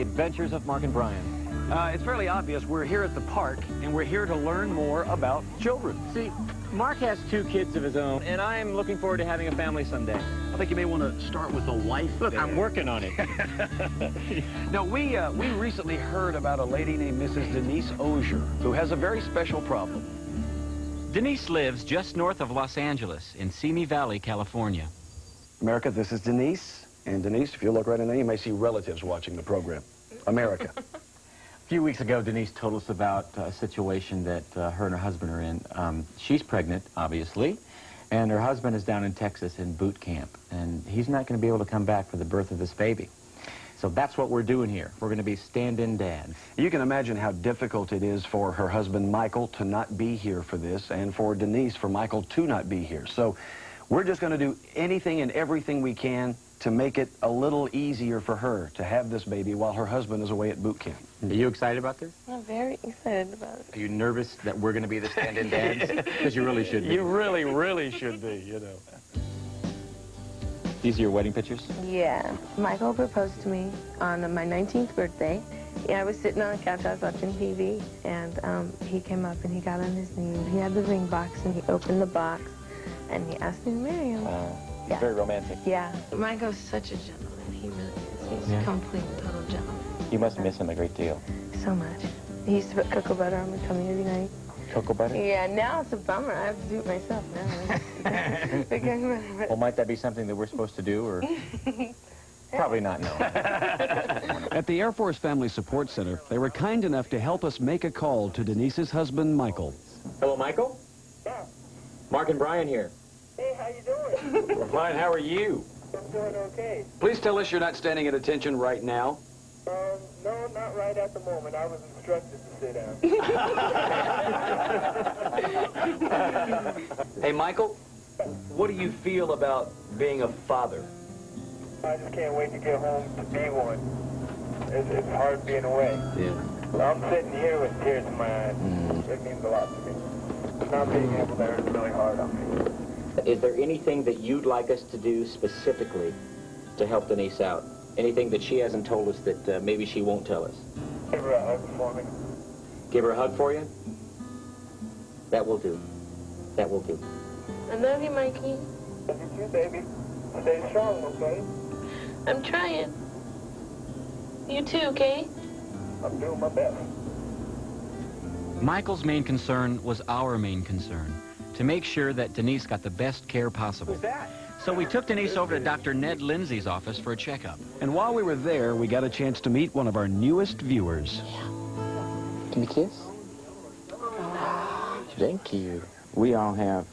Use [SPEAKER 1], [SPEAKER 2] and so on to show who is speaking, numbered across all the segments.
[SPEAKER 1] The Adventures of Mark and Brian.
[SPEAKER 2] It's fairly obvious we're here at the park, and we're here to learn more about children.
[SPEAKER 1] See, Mark has 2 kids of his own, and I'm looking forward to having a family someday.
[SPEAKER 2] I think you may want to start with the wife.
[SPEAKER 1] Look, I'm working on it.
[SPEAKER 2] Now, we recently heard about a lady named Mrs. Denise Osier, who has a very special problem.
[SPEAKER 3] Denise lives just north of Los Angeles in Simi Valley, California.
[SPEAKER 2] America, this is Denise. And Denise, if you look right in there, you may see relatives watching the program. America.
[SPEAKER 1] A few weeks ago, Denise told us about a situation that her and her husband are in. She's pregnant, obviously, and her husband is down in Texas in boot camp, and he's not going to be able to come back for the birth of this baby. So that's what we're doing here. We're going to be stand-in dad.
[SPEAKER 2] You can imagine how difficult it is for her husband, Michael, to not be here for this, and for Denise, for Michael to not be here. So we're just going to do anything and everything we can to make it a little easier for her to have this baby while her husband is away at boot camp.
[SPEAKER 1] Are you excited about this?
[SPEAKER 4] I'm very excited about it.
[SPEAKER 1] Are you nervous that we're going to be the stand-in dads? Because you really should be.
[SPEAKER 2] You really, really should be, you know.
[SPEAKER 1] These are your wedding pictures?
[SPEAKER 4] Yeah. Michael proposed to me on my 19th birthday. Yeah, I was sitting on the couch, I was watching TV, and he came up and he got on his knee. He had the ring box, and he opened the box, and he asked me to marry him.
[SPEAKER 1] Yeah. Very romantic.
[SPEAKER 4] Yeah. Michael's such a gentleman. He really is. He's a complete, total gentleman.
[SPEAKER 1] You must miss him a great deal.
[SPEAKER 4] So much. He used to put cocoa butter on my tummy every night.
[SPEAKER 1] Cocoa butter?
[SPEAKER 4] Yeah, now it's a bummer. I have to do it myself now.
[SPEAKER 1] Well, might that be something that we're supposed to do, or? Probably not, no.
[SPEAKER 2] At the Air Force Family Support Center, they were kind enough to help us make a call to Denise's husband, Michael.
[SPEAKER 1] Hello, Michael?
[SPEAKER 5] Yeah.
[SPEAKER 1] Mark and Brian here.
[SPEAKER 5] Hey, how you doing?
[SPEAKER 2] We're fine. How are you?
[SPEAKER 5] I'm doing okay.
[SPEAKER 2] Please tell us you're not standing at attention right now.
[SPEAKER 5] No, not right at the moment. I was instructed to sit down.
[SPEAKER 2] Hey, Michael, what do you feel about being a father?
[SPEAKER 5] I just can't wait to get home to be one. It's hard being away.
[SPEAKER 2] Yeah.
[SPEAKER 5] I'm sitting here with tears in my eyes. It means a lot to me. Not being able there is really hard on me.
[SPEAKER 1] Is there anything that you'd like us to do specifically to help Denise out? Anything that she hasn't told us that maybe she won't tell us?
[SPEAKER 5] Give her a hug for me.
[SPEAKER 1] Give her a hug for you? That will do. That will do.
[SPEAKER 4] I love you, Mikey.
[SPEAKER 5] Love you too, baby. Stay strong, okay?
[SPEAKER 4] I'm trying. You too, okay?
[SPEAKER 5] I'm doing my best.
[SPEAKER 3] Michael's main concern was our main concern, to make sure that Denise got the best care possible.
[SPEAKER 2] Who's that?
[SPEAKER 3] So we took Denise over to Dr. Ned Lindsay's office for a checkup.
[SPEAKER 2] And while we were there, we got a chance to meet one of our newest viewers.
[SPEAKER 1] Can you kiss? Thank you.
[SPEAKER 6] We all have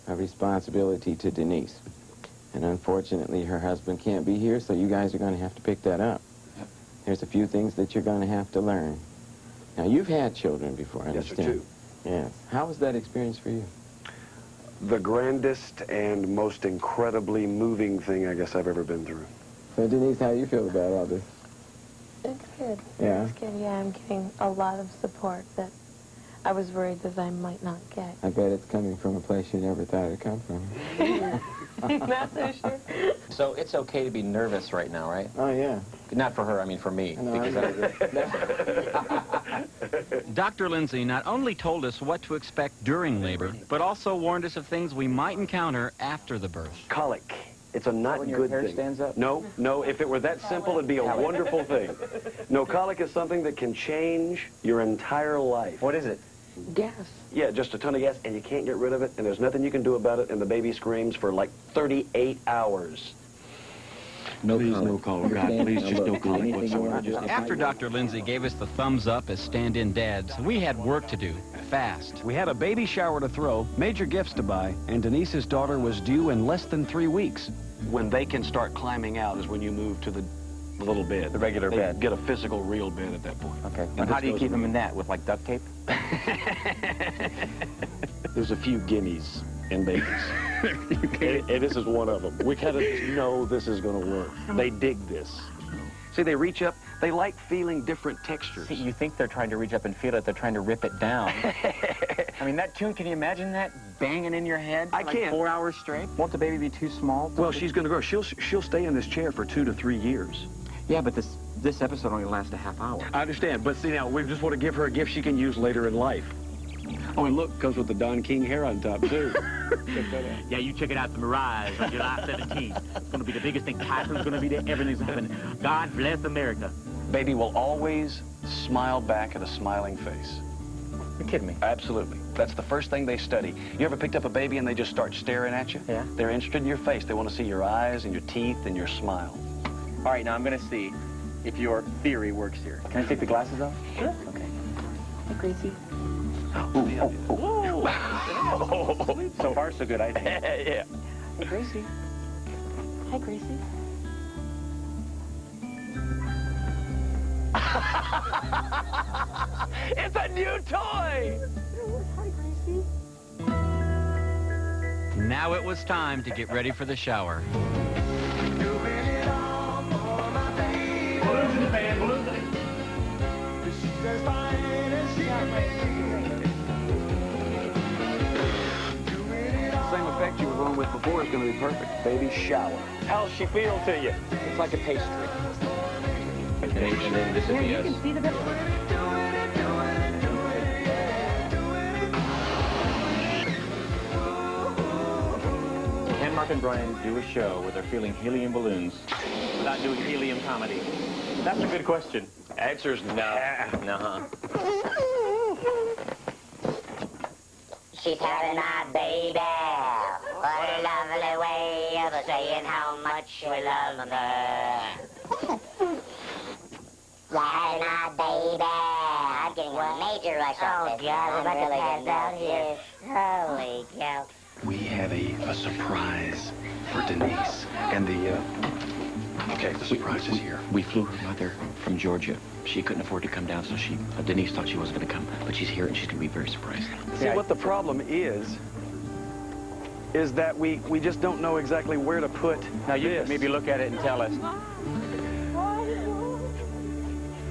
[SPEAKER 6] a responsibility to Denise. And unfortunately, her husband can't be here, so you guys are going to have to pick that up. There's a few things that you're going to have to learn. Now, you've had children before, I
[SPEAKER 2] Yes,
[SPEAKER 6] understand.
[SPEAKER 2] sir,
[SPEAKER 6] Yes. How was that experience for you?
[SPEAKER 2] The grandest and most incredibly moving thing I guess I've ever been through.
[SPEAKER 6] So, Denise, how do you feel about all this?
[SPEAKER 4] It's good.
[SPEAKER 6] Yeah?
[SPEAKER 4] It's good. Yeah, I'm getting a lot of support that I was worried that I might not get.
[SPEAKER 6] I bet it's coming from a place you never thought it'd come from.
[SPEAKER 4] Not so sure.
[SPEAKER 1] So it's okay to be nervous right now, right?
[SPEAKER 6] Oh, yeah.
[SPEAKER 1] Not for her, I mean for me.
[SPEAKER 6] I know,
[SPEAKER 3] Dr. Lindsay not only told us what to expect during labor, but also warned us of things we might encounter after the birth.
[SPEAKER 2] Colic. It's a not
[SPEAKER 6] When your
[SPEAKER 2] good
[SPEAKER 6] hair
[SPEAKER 2] thing.
[SPEAKER 6] stands up?
[SPEAKER 2] No, if it were that simple, it'd be a wonderful thing. No, colic is something that can change your entire life.
[SPEAKER 1] What is it?
[SPEAKER 4] Gas.
[SPEAKER 2] Yeah, just a ton of gas, and you can't get rid of it, and there's nothing you can do about it, and the baby screams for like 38 hours.
[SPEAKER 6] No
[SPEAKER 2] Please,
[SPEAKER 6] colic.
[SPEAKER 2] no colic. God, please, just no colic whatsoever.
[SPEAKER 3] After Dr. Lindsay gave us the thumbs up as stand-in dads, we had work to do, fast.
[SPEAKER 2] We had a baby shower to throw, major gifts to buy, and Denise's daughter was due in less than 3 weeks. When they can start climbing out is when you move to the little bed.
[SPEAKER 1] The regular
[SPEAKER 2] They
[SPEAKER 1] bed.
[SPEAKER 2] Get a physical, real bed at that point.
[SPEAKER 1] Okay.
[SPEAKER 2] And
[SPEAKER 1] And how
[SPEAKER 2] this
[SPEAKER 1] do you
[SPEAKER 2] goes
[SPEAKER 1] keep them in
[SPEAKER 2] in-
[SPEAKER 1] that? With like duct tape?
[SPEAKER 2] There's a few gimmies in babies. and this is one of them. We kind of know this is going to work. They dig this. See, they reach up. They like feeling different textures.
[SPEAKER 1] See, you think they're trying to reach up and feel it, they're trying to rip it down. I mean, that tune, can you imagine that banging in your head for
[SPEAKER 2] I
[SPEAKER 1] like
[SPEAKER 2] can't.
[SPEAKER 1] 4 hours straight? Won't the baby be too small?
[SPEAKER 2] Well, she's going to grow. She'll stay in this chair for 2 to 3 years.
[SPEAKER 1] Yeah, but This episode only lasts a half hour.
[SPEAKER 2] I understand, but see now, we just want to give her a gift she can use later in life. Oh, and look, comes with the Don King hair on top, too. Check that out.
[SPEAKER 1] Yeah, you check it out, the Mirage on July 17th. It's going to be the biggest thing. Typhoon's going to be there. Everything's happening. God bless America.
[SPEAKER 2] Baby will always smile back at a smiling face.
[SPEAKER 1] You're kidding me.
[SPEAKER 2] Absolutely. That's the first thing they study. You ever picked up a baby and they just start staring at you?
[SPEAKER 1] Yeah.
[SPEAKER 2] They're interested in your face. They want to see your eyes and your teeth and your smile.
[SPEAKER 1] All right, now I'm going to see if your theory works here. Can I take the glasses off?
[SPEAKER 4] Sure.
[SPEAKER 1] Okay.
[SPEAKER 4] Hey, Gracie.
[SPEAKER 1] So far, so good.
[SPEAKER 2] Yeah.
[SPEAKER 4] Hey, Gracie. Hi, Gracie.
[SPEAKER 2] It's a new toy!
[SPEAKER 4] Hi, Gracie.
[SPEAKER 3] Now it was time to get ready for the shower.
[SPEAKER 2] Same effect you were going with before is going to be perfect. Baby shower.
[SPEAKER 1] How's she feel to you?
[SPEAKER 6] It's like a pastry.
[SPEAKER 1] And then this is the yes.
[SPEAKER 4] See the
[SPEAKER 1] Can Mark and Brian do a show where they're feeling helium balloons without doing helium comedy? That's a good question.
[SPEAKER 2] Answer's no.
[SPEAKER 1] No.
[SPEAKER 7] She's having my baby. What a lovely way of saying how much we love her. Having my baby. I'm getting a major rush off this. Oh, God, we're about to pass out here. Holy cow.
[SPEAKER 2] We have a surprise for Denise. And okay, the surprise is here.
[SPEAKER 1] We flew her mother from Georgia. She couldn't afford to come down, so Denise thought she wasn't going to come. But she's here, and she's going to be very surprised.
[SPEAKER 2] See, what the problem is that we just don't know exactly where to put
[SPEAKER 1] Now, you
[SPEAKER 2] this.
[SPEAKER 1] could maybe look at it and tell us.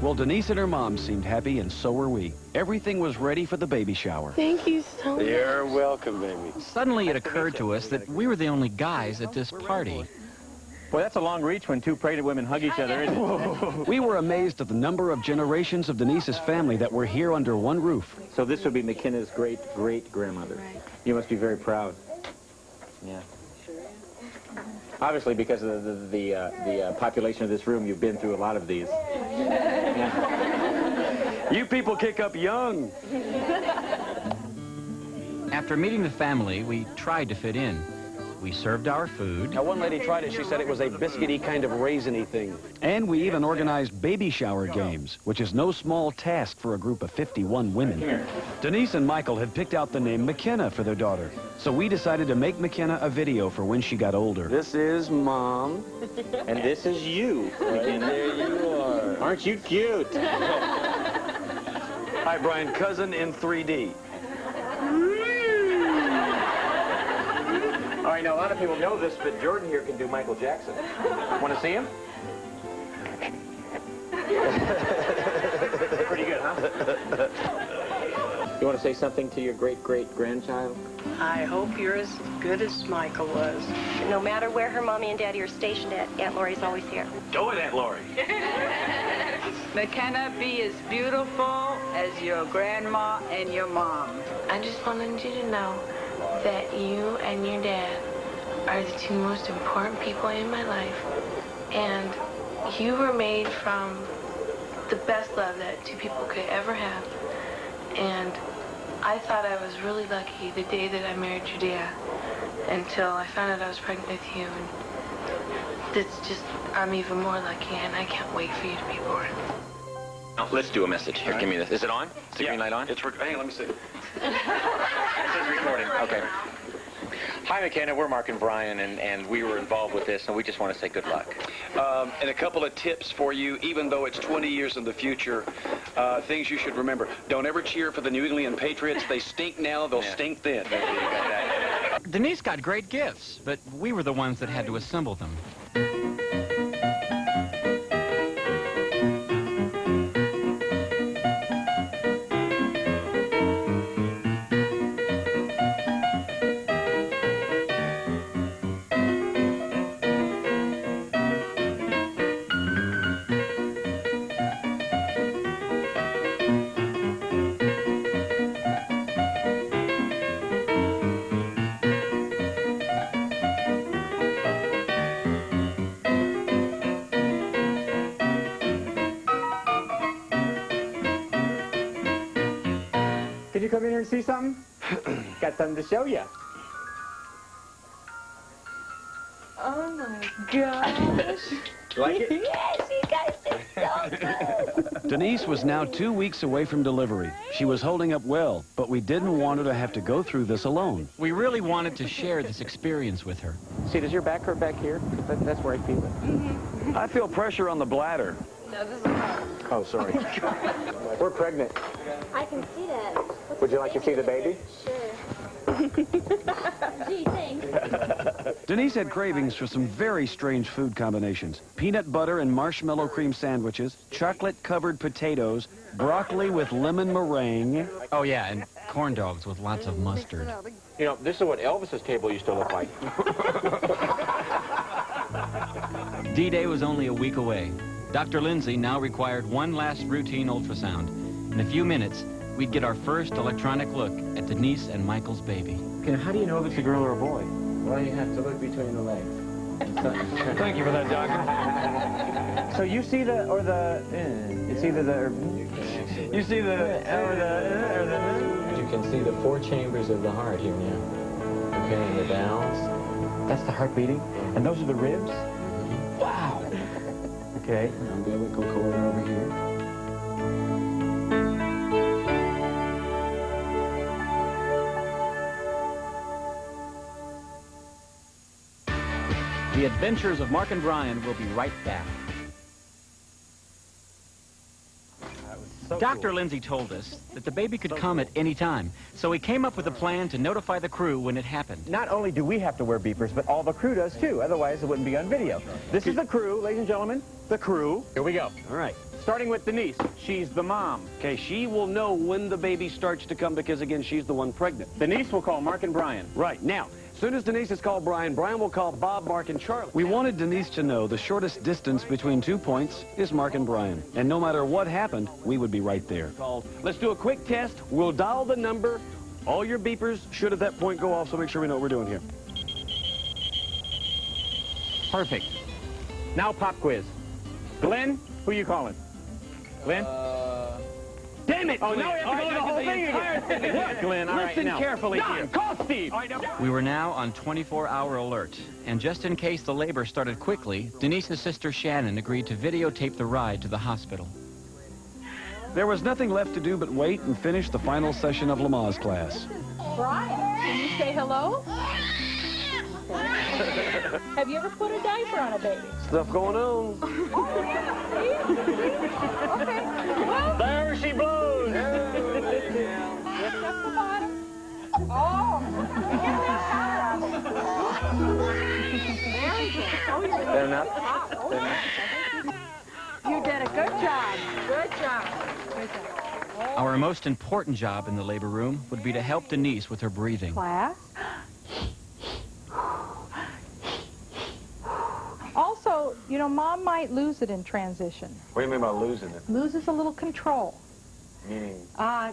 [SPEAKER 2] Well, Denise and her mom seemed happy, and so were we. Everything was ready for the baby shower.
[SPEAKER 4] Thank you so much.
[SPEAKER 2] You're welcome, baby.
[SPEAKER 3] Suddenly it occurred to us that we were the only guys at this party.
[SPEAKER 1] Boy, that's a long reach when two pregnant women hug each other, isn't it?
[SPEAKER 2] We were amazed at the number of generations of Denise's family that were here under one roof.
[SPEAKER 1] So this would be McKenna's great-great-grandmother.
[SPEAKER 4] Right.
[SPEAKER 1] You must be very proud. Yeah. Obviously, because of the population of this room, you've been through a lot of these. Yeah.
[SPEAKER 2] You people kick up young.
[SPEAKER 3] After meeting the family, we tried to fit in. We served our food.
[SPEAKER 2] Now, one lady tried it. She said it was a biscuity kind of raisiny thing. And we even organized baby shower games, which is no small task for a group of 51 women. Denise and Michael had picked out the name McKenna for their daughter. So we decided to make McKenna a video for when she got older.
[SPEAKER 6] This is Mom.
[SPEAKER 1] And this is you.
[SPEAKER 6] Right there you are.
[SPEAKER 1] Aren't you cute?
[SPEAKER 2] Hi, Brian. Cousin in 3D.
[SPEAKER 1] All right, now a lot of people know this, but Jordan here can do Michael Jackson. Want to see him? Pretty good, huh? You want to say something to your great-great-grandchild?
[SPEAKER 8] I hope you're as good as Michael was. No matter where her mommy and daddy are stationed at, Aunt Lori's always here.
[SPEAKER 2] Go it, Aunt Lori.
[SPEAKER 9] McKenna, be as beautiful as your grandma and your mom.
[SPEAKER 4] I just wanted you to know that you and your dad are the two most important people in my life. And you were made from the best love that two people could ever have. And I thought I was really lucky the day that I married your dad until I found out I was pregnant with you. And it's just, I'm even more lucky, and I can't wait for you to be born.
[SPEAKER 1] Oh, let's do a message. Here, give me this. Is it on? Is the green light on?
[SPEAKER 2] It's hey, let me see.
[SPEAKER 1] It says recording. Okay. Hi, McKenna. We're Mark and Brian, and we were involved with this, and we just want to say good luck.
[SPEAKER 2] And a couple of tips for you, even though it's 20 years in the future, things you should remember. Don't ever cheer for the New England Patriots. They stink now, they'll stink then.
[SPEAKER 3] Denise got great gifts, but we were the ones that had to assemble them.
[SPEAKER 1] Can you come in here and see something? Got something to show you.
[SPEAKER 4] Oh my gosh.
[SPEAKER 1] Like it?
[SPEAKER 4] Yes, you guys did so good.
[SPEAKER 2] Denise was now 2 weeks away from delivery. She was holding up well, but we didn't want her to have to go through this alone.
[SPEAKER 3] We really wanted to share this experience with her.
[SPEAKER 1] See, does your back hurt back here? That's where I feel it.
[SPEAKER 2] I feel pressure on the bladder.
[SPEAKER 4] No, this is hard.
[SPEAKER 1] Oh, sorry. We're pregnant.
[SPEAKER 10] I can see that.
[SPEAKER 1] Would you like to see the baby?
[SPEAKER 10] Sure. Gee, thanks.
[SPEAKER 2] Denise had cravings for some very strange food combinations. Peanut butter and marshmallow cream sandwiches, chocolate-covered potatoes, broccoli with lemon meringue.
[SPEAKER 3] Oh, yeah, and corn dogs with lots of mustard.
[SPEAKER 1] You know, this is what Elvis's table used to look like.
[SPEAKER 3] D-Day was only a week away. Dr. Lindsay now required one last routine ultrasound. In a few minutes, we'd get our first electronic look at Denise and Michael's baby.
[SPEAKER 1] Okay, how do you know if it's a girl or a boy? Well, you have to look between the legs.
[SPEAKER 2] Thank you for that, doctor.
[SPEAKER 1] So you see the, or the, it's either the, you see the, or the,
[SPEAKER 6] You can see the 4 chambers of the heart here now. Okay, and the valves.
[SPEAKER 1] That's the heart beating? And those are the ribs? Wow. Okay.
[SPEAKER 6] Umbilical cord over here.
[SPEAKER 3] The Adventures of Mark and Brian will be right back. Dr. Lindsay told us that the baby could come at any time, so he came up with a plan to notify the crew when it happened.
[SPEAKER 1] Not only do we have to wear beepers, but all the crew does too. Otherwise, it wouldn't be on video. This is the crew, ladies and gentlemen. The crew. Here we go.
[SPEAKER 2] All right.
[SPEAKER 1] Starting with Denise. She's the mom.
[SPEAKER 2] Okay, she will know when the baby starts to come because, again, she's the one pregnant.
[SPEAKER 1] Denise will call Mark and Brian.
[SPEAKER 2] Right. Now, as soon as Denise has called Brian, Brian will call Bob, Mark, and Charlie. We wanted Denise to know the shortest distance between 2 points is Mark and Brian. And no matter what happened, we would be right there. Let's do a quick test. We'll dial the number. All your beepers should at that point go off, so make sure we know what we're doing here.
[SPEAKER 1] Perfect. Now pop quiz. Glenn, who you calling? Glenn? Damn it! Oh, no, we have to go the whole thing again. Glenn, all right,
[SPEAKER 2] Listen
[SPEAKER 1] now.
[SPEAKER 2] carefully here.
[SPEAKER 1] Call Steve!
[SPEAKER 3] We were now on 24-hour alert, and just in case the labor started quickly, Denise's sister Shannon agreed to videotape the ride to the hospital.
[SPEAKER 2] There was nothing left to do but wait and finish the final session of Lamaze class.
[SPEAKER 11] Brian, can you say hello? Have you ever put a diaper on a baby?
[SPEAKER 2] Stuff going on.
[SPEAKER 11] Oh, yeah. See? Okay. Well,
[SPEAKER 1] There she blows!
[SPEAKER 11] just up the bottom. Oh.
[SPEAKER 1] Better not?
[SPEAKER 11] You did a good job. Good job. Good job.
[SPEAKER 3] Our most important job in the labor room would be to help Denise with her breathing.
[SPEAKER 11] Class. Also, you know, Mom might lose it in transition.
[SPEAKER 2] What do you mean by losing it?
[SPEAKER 11] Loses a little control.
[SPEAKER 2] Meaning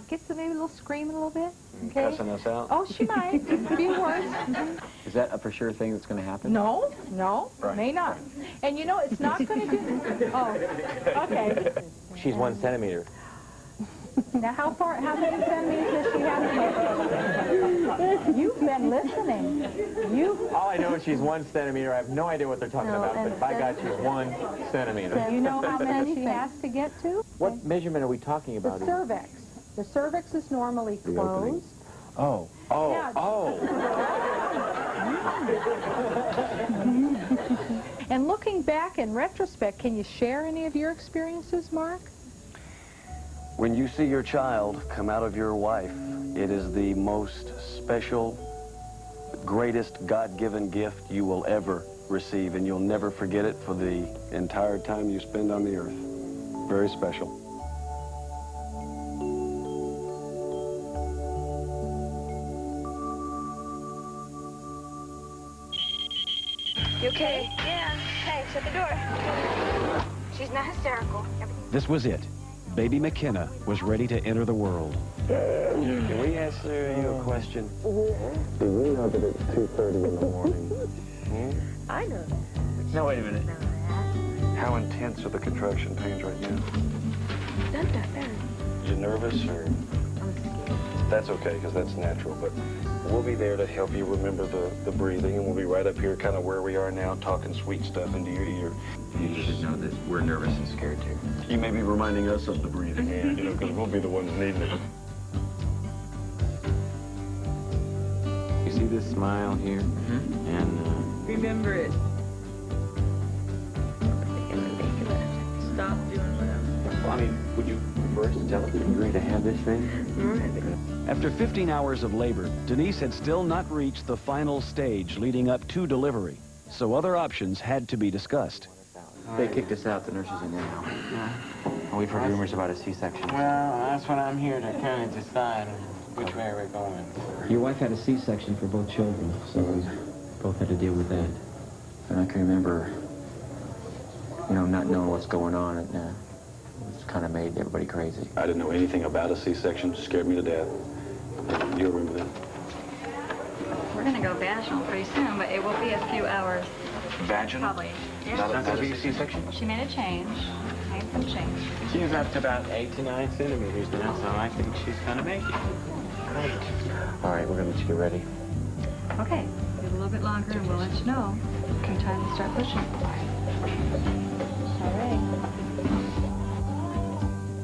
[SPEAKER 11] Gets maybe a little screaming a little bit. Okay.
[SPEAKER 2] cussing us out?
[SPEAKER 11] Oh, she might. A few words.
[SPEAKER 1] Is that a for sure thing that's going to happen?
[SPEAKER 11] No,
[SPEAKER 1] Right.
[SPEAKER 11] may not. And you know, it's not going to do... Oh, okay.
[SPEAKER 1] She's 1 centimeter.
[SPEAKER 11] Now, how many centimeters does she have? You've been listening.
[SPEAKER 1] All I know is she's 1 centimeter. I have no idea what they're talking about, but by God, she's 1 centimeter.
[SPEAKER 11] You know how many she has to get to?
[SPEAKER 1] What measurement are we talking
[SPEAKER 11] The
[SPEAKER 1] about?
[SPEAKER 11] cervix. The cervix is normally closed.
[SPEAKER 1] Oh,
[SPEAKER 11] Yeah.
[SPEAKER 1] oh.
[SPEAKER 11] And looking back in retrospect, can you share any of your experiences, Mark?
[SPEAKER 2] When you see your child come out of your wife, it is the most special, greatest God-given gift you will ever receive, and you'll never forget it for the entire time you spend on the earth. Very special.
[SPEAKER 10] You okay? Yeah. Hey, shut the door. She's not hysterical.
[SPEAKER 2] This was it. Baby McKenna was ready to enter the world. Can we answer you a question? Do you know that it's 2:30 in the morning?
[SPEAKER 4] I know that.
[SPEAKER 1] No, wait a minute.
[SPEAKER 2] How intense are the contraction pains right now?
[SPEAKER 4] Dun, dun, dun.
[SPEAKER 2] Are you nervous or?
[SPEAKER 4] I'm scared.
[SPEAKER 2] That's okay, because that's natural, but we'll be there to help you remember the breathing, and we'll be right up here kind of where we are now, talking sweet stuff into your ear.
[SPEAKER 1] You should know that we're nervous and scared, too.
[SPEAKER 2] You may be reminding us of the breathing, you know, because we'll be the ones needing it.
[SPEAKER 6] You see this smile here? And
[SPEAKER 9] Remember it. Stop doing whatever.
[SPEAKER 1] Well, I mean, would you first tell us if you're ready to have this thing?
[SPEAKER 2] After 15 hours of labor, Denise had still not reached the final stage leading up to delivery, so other options had to be discussed.
[SPEAKER 1] They kicked us out, the nurses in there now. And we've heard rumors about a C-section.
[SPEAKER 12] Well, that's what I'm here to kind of decide which way we're going.
[SPEAKER 1] Your wife had a C-section for both children, so we both had to deal with that. And I can remember, you know, not knowing what's going on, and it's kind of made everybody crazy.
[SPEAKER 2] I didn't know anything about a C-section. Scared me to death. You remember that?
[SPEAKER 13] We're going to go vaginal pretty soon, but it will be a few hours.
[SPEAKER 2] Vaginal?
[SPEAKER 13] Probably. Yeah.
[SPEAKER 1] Not going to be a C-section?
[SPEAKER 13] She made a change. Made some change.
[SPEAKER 12] She's up to about 8 to 9 centimeters now, so I think she's going to make it.
[SPEAKER 1] Great. All right, we're going to let you get ready.
[SPEAKER 13] Okay. Give it a little bit longer, and we'll let you know. In time to start pushing. All right.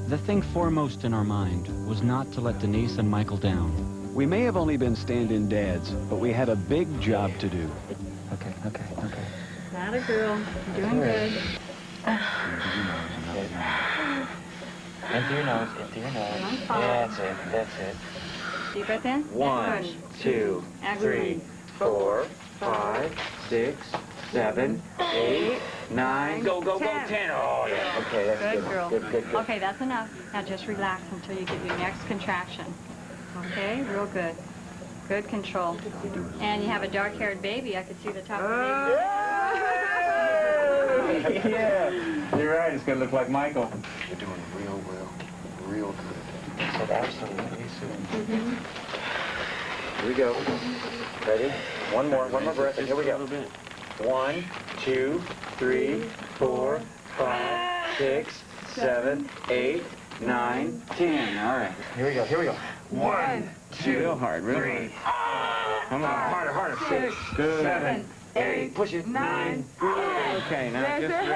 [SPEAKER 3] The thing foremost in our mind was not to let Denise and Michael down.
[SPEAKER 2] We may have only been stand-in dads, but we had a big job to do.
[SPEAKER 1] Okay.
[SPEAKER 13] Not a girl. You're doing good.
[SPEAKER 12] Into your nose, into your nose. That's it.
[SPEAKER 13] Deep breath in.
[SPEAKER 1] 1, 2, 3, 4, 5, 6, 7, 8, 9. Go, 10. Oh, yeah. Okay, that's
[SPEAKER 13] Good
[SPEAKER 1] good.
[SPEAKER 13] girl.
[SPEAKER 1] Good.
[SPEAKER 13] Okay, that's enough. Now just relax until you get your next contraction. Okay, real good. Good control. And you have a dark-haired baby. I could see the top of the baby.
[SPEAKER 12] Yeah, you're right. It's going to look like Michael.
[SPEAKER 2] You're doing real well. Real good.
[SPEAKER 12] So absolutely soon.
[SPEAKER 1] Here we go. Ready? One more breath, and here we go. 1, 2, 3, 4, 5, 6, 7, 8, 9, 10. All right. Here we go. 1, 2,
[SPEAKER 12] Real hard, real
[SPEAKER 1] 3.
[SPEAKER 12] Come on.
[SPEAKER 1] Harder. 6,
[SPEAKER 12] Good.
[SPEAKER 1] 7, 8. Push it. 9.
[SPEAKER 12] Okay, now just rest.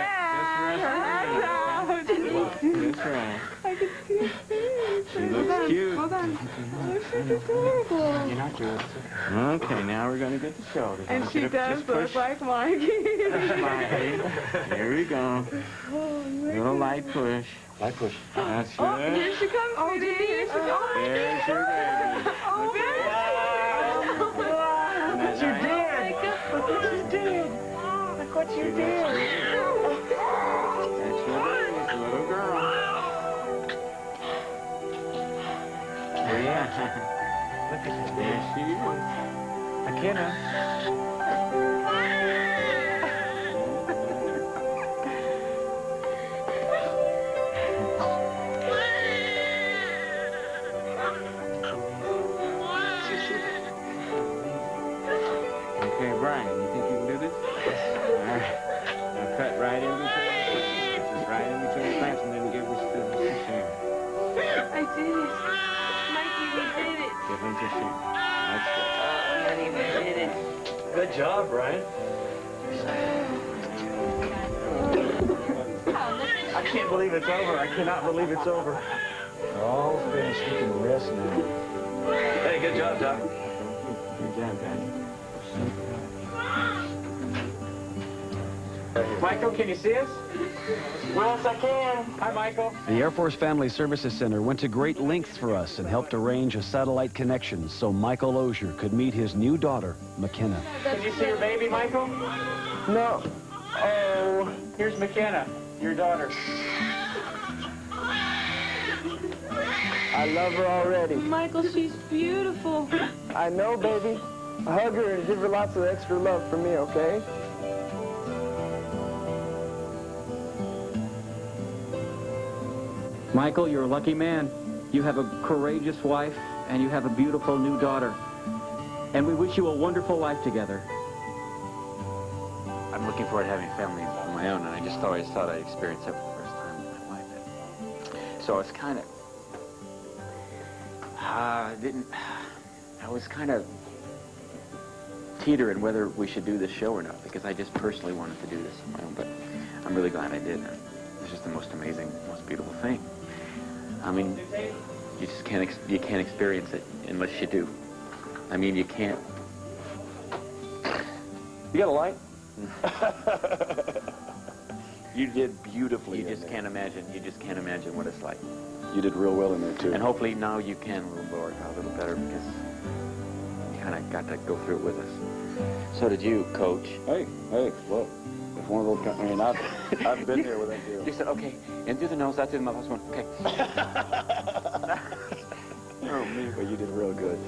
[SPEAKER 12] Just rest.
[SPEAKER 11] I can see her face.
[SPEAKER 12] She looks cute.
[SPEAKER 11] Hold on. She's adorable.
[SPEAKER 12] You're not good. Okay, now we're going to get the shoulders.
[SPEAKER 11] And she does look like Mikey.
[SPEAKER 12] Here we go. Little light push.
[SPEAKER 1] Light push.
[SPEAKER 12] That's
[SPEAKER 11] Oh,
[SPEAKER 12] good.
[SPEAKER 11] here she comes, sweetie. Here she comes.
[SPEAKER 12] There's your baby.
[SPEAKER 11] Oh,
[SPEAKER 12] Look what you did.
[SPEAKER 11] Look what you did.
[SPEAKER 12] That's your baby, little girl. Yeah. Look at that. There she is. McKenna. Okay, Brian, you think you can do this? All right. Now cut right in between. Just right in between the plants, and then give us the shame.
[SPEAKER 10] I did it. Mikey, we did it.
[SPEAKER 12] Give him to shame. That's
[SPEAKER 10] Oh, honey, we did it.
[SPEAKER 12] good. Good job, Brian. I can't believe it's over. I cannot believe it's over.
[SPEAKER 2] We're all finished. We can rest now.
[SPEAKER 12] Hey, good job, Doc. Good job, Daddy. Michael, can you see us? Yes, I can. Hi, Michael.
[SPEAKER 2] The Air Force Family Services Center went to great lengths for us and helped arrange a satellite connection so Michael Osier could meet his new daughter, McKenna.
[SPEAKER 12] Can you see your baby, Michael? No. Oh, here's McKenna, your daughter.
[SPEAKER 5] I love her already.
[SPEAKER 10] Michael, she's beautiful.
[SPEAKER 5] I know, baby. Hug her and give her lots of extra love from me, okay?
[SPEAKER 1] Michael, you're a lucky man. You have a courageous wife, and you have a beautiful new daughter. And we wish you a wonderful life together. I'm looking forward to having a family of my own, and I just always thought I'd experience that for the first time in my life. So it's kind of... I was kind of teetering whether we should do this show or not, because I just personally wanted to do this on my own, but I'm really glad I did. It's just the most amazing, most beautiful thing. I mean, you just can't experience it unless you do. I mean, you can't.
[SPEAKER 2] You got a light? You did beautifully.
[SPEAKER 1] You just can't imagine. You just can't imagine what it's like.
[SPEAKER 2] You did real well in there, too.
[SPEAKER 1] And hopefully now you can a little better, because you kind of got to go through it with us. So did you, Coach.
[SPEAKER 14] Hey, look. If one of those, I mean, I've been here with that deal.
[SPEAKER 1] You said, okay, in through the nose, out through the mouth. That's one. Okay.
[SPEAKER 2] Oh, me. But you did real good.